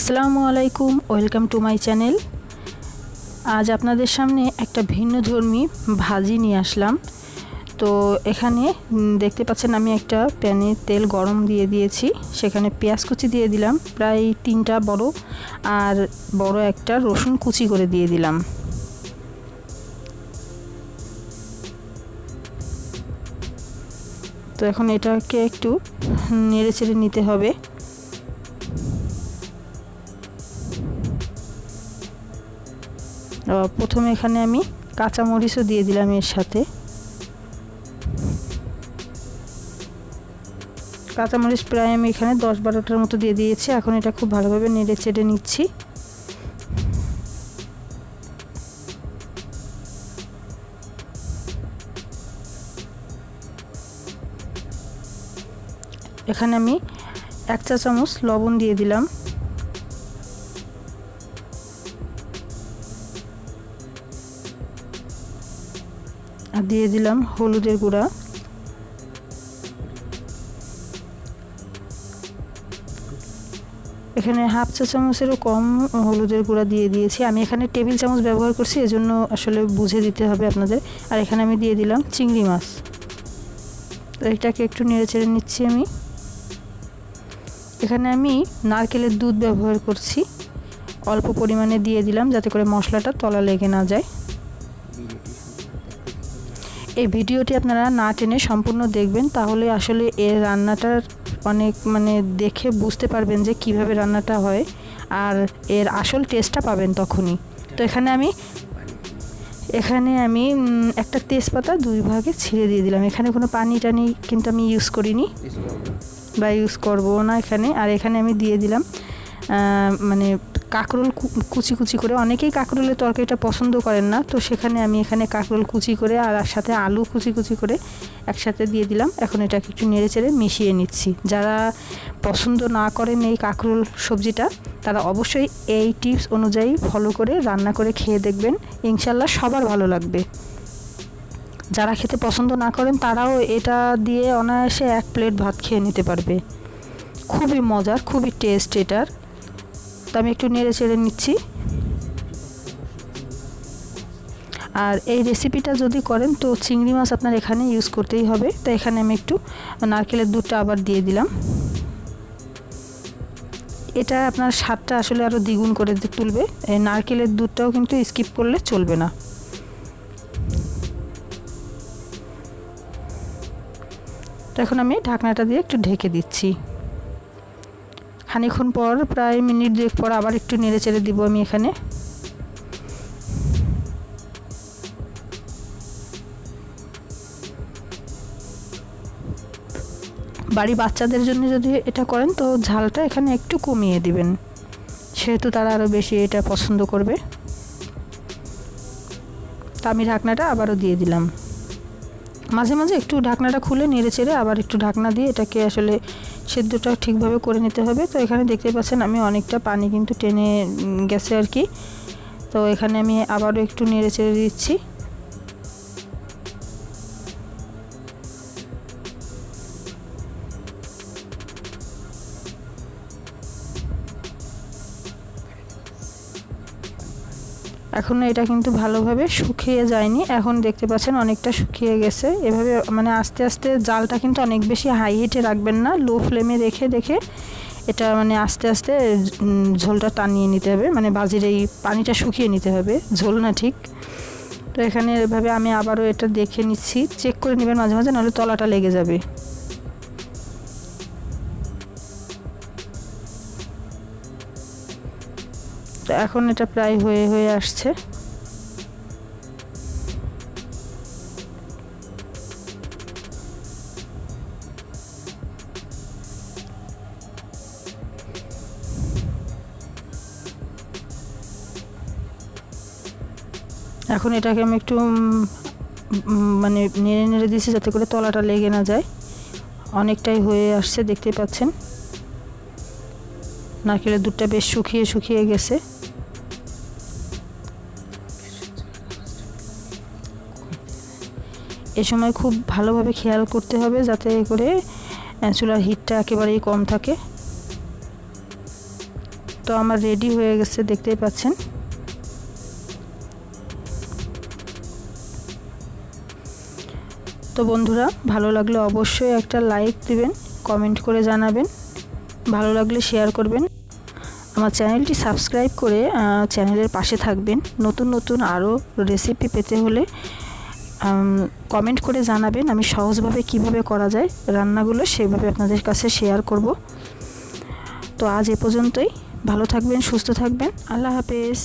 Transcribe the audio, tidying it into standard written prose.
আসসালামু আলাইকুম, welcome to my channel. আজ আপনাদের সামনে একটা ভিন্নধর্মী ভাজি নিয়ে আসলাম। তো এখানে দেখতে পাচ্ছেন আমি একটা প্যানে তেল গরম দিয়ে দিয়েছি, সেখানে পেঁয়াজ কুচি দিয়ে দিলাম প্রায় 3টা বড়, আর বড় একটা রসুন কুচি করে দিয়ে দিলাম। তো এখন এটাকে একটু নেড়ে চেড়ে নিতে হবে। প্রথমে এখানে আমি কাঁচামরিচও দিয়ে দিলাম এর সাথে। কাঁচামরিচ প্রায় আমি এখানে 10-12টার মতো দিয়ে দিয়েছি। এখন এটা খুব ভালোভাবে নেড়ে চেড়ে নিচ্ছি। এখানে আমি 1 চা চামচ লবণ দিয়ে দিলাম। আর দিয়ে দিলাম হলুদের গুঁড়া। এখানে 1/2 চা চামচেরও কম হলুদের গুঁড়া দিয়ে দিয়েছি। আমি এখানে টেবিল চামচ ব্যবহার করছি, এজন্য আসলে বুঝে দিতে হবে আপনাদের। আর এখানে আমি দিয়ে দিলাম চিংড়ি মাছ। তো এটাকে একটু নেড়ে চেড়ে নিচ্ছি আমি। এখানে আমি নারকেলের দুধ ব্যবহার করছি, অল্প পরিমাণে দিয়ে দিলাম যাতে করে মশলাটা তলা লেগে না যায়। এই ভিডিওটি আপনারা না টেনে সম্পূর্ণ দেখবেন, তাহলে আসলে এর রান্নাটার অনেক দেখে বুঝতে পারবেন যে কিভাবে রান্নাটা হয়, আর এর আসল টেস্টটা পাবেন তখনই। তো এখানে আমি একটা তেজপাতা 2 ভাগে ছিঁড়ে দিয়ে দিলাম। এখানে কোনো পানি টানি কিন্তু আমি ইউজ করিনি বা ইউজ করবো না এখানে। আর এখানে আমি দিয়ে দিলাম কাকরোল কুচি কুচি করে। অনেকেই কাকরোলের তরকারিটা পছন্দ করেন না, তো সেখানে আমি এখানে কাকরোল কুচি করে আর সাথে আলু কুচি কুচি করে একসাথে দিয়ে দিলাম। এখন এটাকে একটু নেড়ে চেড়ে মিশিয়ে নিচ্ছি। যারা পছন্দ না করেন এই কাকরোল সবজিটা, তারা অবশ্যই এই টিপস অনুযায়ী ফলো করে রান্না করে খেয়ে দেখবেন, ইনশাল্লাহ সবার ভালো লাগবে। যারা খেতে পছন্দ না করেন তারাও এটা দিয়ে অনায়াসে 1 প্লেট ভাত খেয়ে নিতে পারবে। খুবই মজার, খুবই টেস্ট এটার। তো আমি একটু নেড়ে চেড়ে নিচ্ছি। আর এই রেসিপিটা যদি করেন তো চিংড়ি মাছ আপনার এখানে ইউজ করতেই হবে। তো এখানে আমি একটু নারকেলের দুধটা আবার দিয়ে দিলাম। এটা আপনার স্বাদটা আসলে আরও দ্বিগুণ করে তুলবে। এই নারকেলের দুধটাও কিন্তু স্কিপ করলে চলবে না। তো এখন আমি ঢাকনাটা দিয়ে একটু ঢেকে দিচ্ছি। খানিকক্ষণ পর, প্রায় মিনিট 2 পর আবার একটু নেড়ে চেড়ে দিব আমি এখানে। বাড়ি বাচ্চাদের জন্য যদি এটা করেন তো ঝালটা এখানে একটু কমিয়ে দিবেন, সেহেতু তারা আরও বেশি এটা পছন্দ করবে। তা আমি ঢাকনাটা আবারও দিয়ে দিলাম। মাঝে মাঝে একটু ঢাকনাটা খুলে নেড়ে চেড়ে আবার একটু ঢাকনা দিয়ে এটাকে আসলে সেদ্ধটা ঠিকভাবে করে নিতে হবে। তো এখানে দেখতে পাচ্ছেন আমি অনেকটা পানি কিন্তু টেনে গেছে আর কি। তো এখানে আমি আবারও একটু নেড়ে চেড়ে দিচ্ছি। এখনও এটা কিন্তু ভালোভাবে শুকিয়ে যায়নি, এখন দেখতে পাচ্ছেন অনেকটা শুকিয়ে গেছে। এভাবে আস্তে আস্তে জালটা কিন্তু অনেক বেশি হাই হিটে রাখবেন না, লো ফ্লেমে রেখে এটা আস্তে আস্তে ঝোলটা টানিয়ে নিতে হবে। ভাজির এই পানিটা শুকিয়ে নিতে হবে, ঝোল না ঠিক। তো এখানে এভাবে আমি আবারও এটা দেখে নিচ্ছি, চেক করে নেবেন মাঝে মাঝে, নাহলে তলাটা লেগে যাবে। তো এখন এটা প্রায় হয়ে আসছে। এখন এটাকে আমি একটু নেড়ে নেড়ে দিয়েছি যাতে করে তলাটা লেগে না যায়। অনেকটাই হয়ে আসছে, দেখতে পাচ্ছেন নারকেলের দুধটা বেশ শুকিয়ে গেছে। এ সময় খুব ভালোভাবে খেয়াল করতে হবে যাতে করে চুলার হিটটা একেবারেই কম থাকে। তো আমার রেডি হয়ে গেছে, দেখতেই পাচ্ছেন। তো বন্ধুরা, ভালো লাগলে অবশ্যই একটা লাইক দিবেন, কমেন্ট করে জানাবেন, ভালো লাগলে শেয়ার করবেন। আমার চ্যানেলটি সাবস্ক্রাইব করে চ্যানেলের পাশে থাকবেন। নতুন নতুন আরও রেসিপি পেতে হলে কমেন্ট করে জানাবেন। আমি সহজভাবে কিভাবে করা যায় রান্নাগুলো সেভাবে আপনাদের কাছে শেয়ার করব। তো আজ এ পর্যন্তই। ভালো থাকবেন, সুস্থ থাকবেন। আল্লাহ হাফেজ।